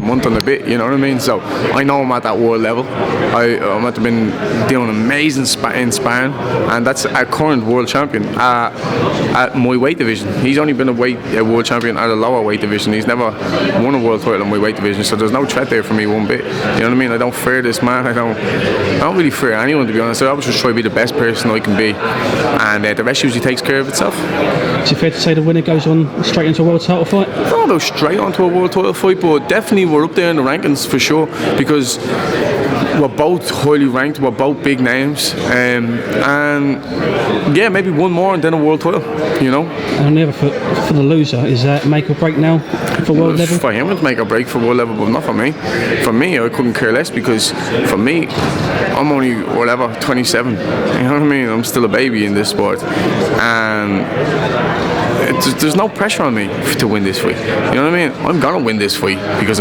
month and a bit, you know what I mean? So I know I'm at that world level. I'm at been doing amazing in sparring, and that's our current world champion at my weight division. He's only been a world champion at a lower weight division. He's never won a world title in my weight division, so there's no threat there for me one bit. You know what I mean? I don't fear this man. I don't really fear anyone, to be honest. I always just try to be the best person I can be, and the rest usually takes care of itself. Is it fair to say the winner goes on straight into a world title fight? I don't go straight onto a world title fight, but definitely we're up there in the rankings for sure, because we're both highly ranked, we're both big names, and yeah, maybe one more and then a world title, you know. And on the other foot, for the loser, is that make or break now for world level? For him it's make or break for world level, but not for me. For me, I couldn't care less, because for me, I'm only, 27, you know what I mean? I'm still a baby in this sport, and there's no pressure on me to win this fight. You know what I mean? I'm gonna win this fight because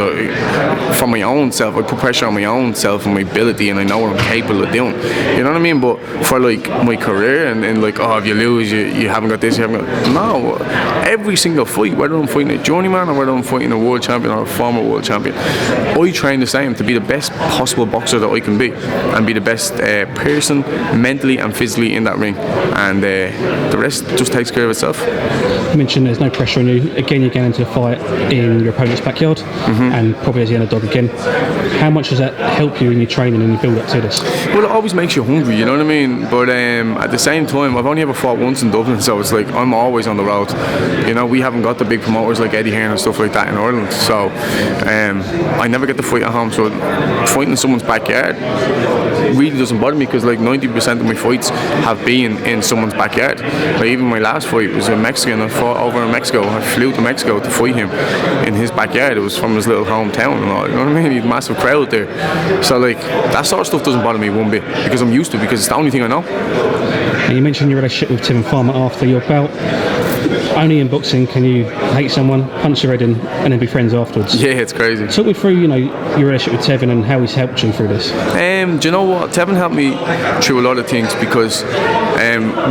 for my own self, I put pressure on my own self and my ability, and I know what I'm capable of doing. You know what I mean? But for like my career and like, oh, if you lose, you haven't got this, you haven't got. No, every single fight, whether I'm fighting a journeyman or whether I'm fighting a world champion or a former world champion, I train the same to be the best possible boxer that I can be, and be the best person mentally and physically in that ring, and the rest just takes care of itself. You mentioned there's no pressure on you. Again, you're going into a fight in your opponent's backyard, and probably as the underdog again. How much does that help you in your training and your build up to this? Well, it always makes you hungry, you know what I mean? But at the same time, I've only ever fought once in Dublin, so it's like I'm always on the road. You know, we haven't got the big promoters like Eddie Hearn and stuff like that in Ireland, so I never get to fight at home. So fighting in someone's backyard really doesn't bother me, because like 90% of my fights have been in someone's backyard. Like even my last fight was in Mexico, and I fought over in Mexico. I flew to Mexico to fight him in his backyard. It was from his little hometown and all, you know what I mean? He had a massive crowd there. So like that sort of stuff doesn't bother me one bit, because I'm used to it, because it's the only thing I know. And you mentioned your relationship with Tevin Farmer after your bout. Only in boxing can you hate someone, punch their head in, and then be friends afterwards. Yeah, it's crazy. Talk me through, your relationship with Tevin and how he's helped you through this. Do you know what? Tevin helped me through a lot of things, because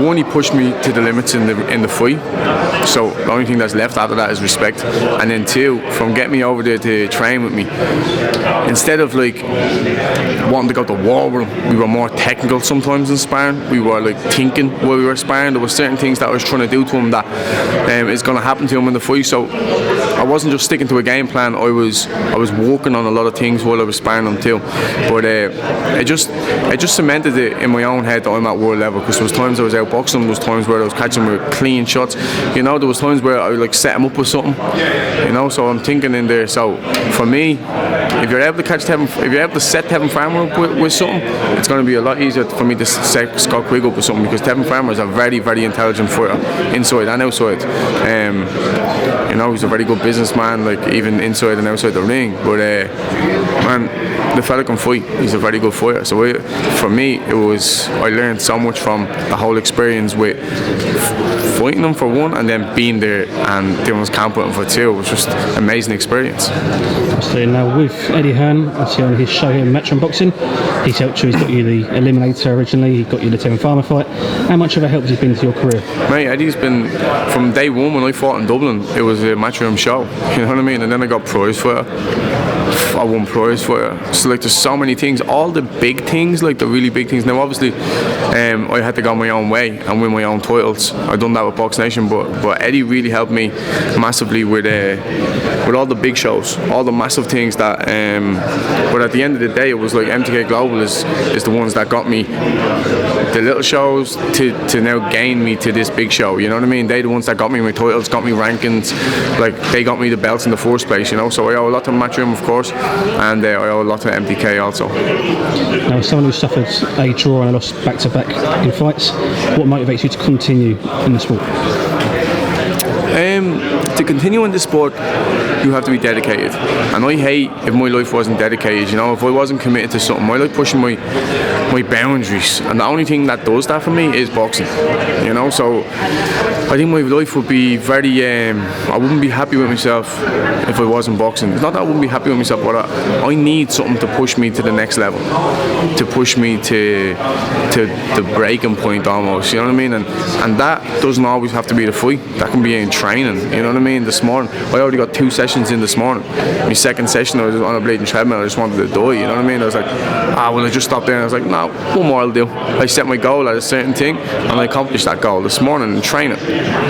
one, he pushed me to the limits in the fight. So the only thing that's left after that is respect. And then two, from getting me over there to train with me, instead of like wanting to go to war with him, we were more technical sometimes in sparring. We were like thinking while we were sparring. There were certain things that I was trying to do to him that is going to happen to him in the fight. So I wasn't just sticking to a game plan. I was working on a lot of things while I was sparring him too. But it just cemented it in my own head that I'm at world level, because there was times I was outboxing, there was times where I was catching him with clean shots. You know, there was times where I would like set him up with something. You know, so I'm thinking in there. So for me, if you're able to set Tevin Farmer up with something, it's going to be a lot easier for me to set Scott Quigg up with something, because Tevin Farmer is a very, very intelligent fighter, inside and outside. You know, he's a very good businessman, like even inside and outside the ring. But man, the fella can fight. He's a very good fighter. So for me, I learned so much from the whole experience with fighting him for one, and then being there and doing his camp with him for two. It was just an amazing experience. So now with Eddie Hearn, obviously on his show here, Matchroom Boxing, he's helped you. He's got you the Eliminator originally. He got you the Tevin Farmer fight. How much of a help has he been to your career? Mate, Eddie's been, from day one when I fought in Dublin, it was a Matchroom show. You know what I mean? And then I got prize fighter. I won prize fighter. So like, there's so many things. All the big things, like the really big things. Now obviously, I had to go my own way and win my own titles. I done that with Box Nation, but Eddie really helped me massively with all the big shows, all the massive things that. But at the end of the day, it was like MTK Global is the ones that got me the little shows to now gain me to this big show. You know what I mean? They the ones that got me my titles, got me rankings. Like they got me the belts in the first place. You know, so I owe a lot to Matchroom, of course, and I owe a lot to MTK also. Now, as someone who suffered a draw and a loss back-to-back in fights, what motivates you to continue in the sport? To continue in this sport, you have to be dedicated, and I hate if my life wasn't dedicated. You know, if I wasn't committed to something. I like pushing my boundaries, and the only thing that does that for me is boxing. You know, so I think my life would be very. I wouldn't be happy with myself if I wasn't boxing. It's not that I wouldn't be happy with myself, but I need something to push me to the next level, to push me to the breaking point almost. You know what I mean? And that doesn't always have to be the fight. That can be in training. You know what I mean? This morning, I already got 2 sessions in this morning. My second session, I was on a bleeding treadmill. I just wanted to die. You know what I mean? I was like, well, I just stopped there. And I was like, no, one more I'll do. I set my goal at a certain thing, and I accomplished that goal this morning in training.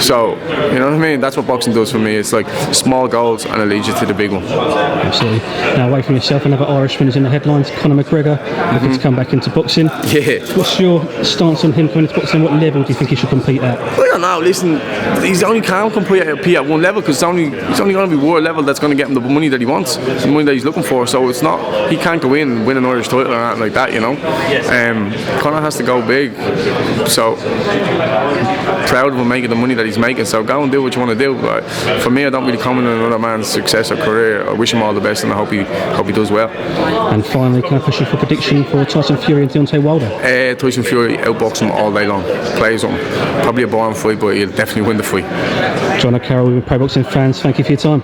So, you know what I mean? That's what boxing does for me. It's like small goals, and it leads you to the big one. Absolutely. Now, away from yourself, another Irishman is in the headlines, Conor McGregor, looking to come back into boxing. Yeah. What's your stance on him coming into boxing? What level do you think he should compete at? I don't know. Listen, he's only can compete at one level because he's only going to be world level. That's going to get him the money that he wants, the money that he's looking for. So it's not, he can't go in and win an Irish title or anything like that, you know. Conor has to go big. So proud of him making the money that he's making. So go and do what you want to do. But for me, I don't really comment on another man's success or career. I wish him all the best, and I hope he does well. And finally, can I push you for a prediction for Tyson Fury and Deontay Wilder? Tyson Fury outbox him all day long. Plays him. Probably a boring fight, but he'll definitely win the fight. Jono Carroll with Pro Boxing Fans, thank you for your time.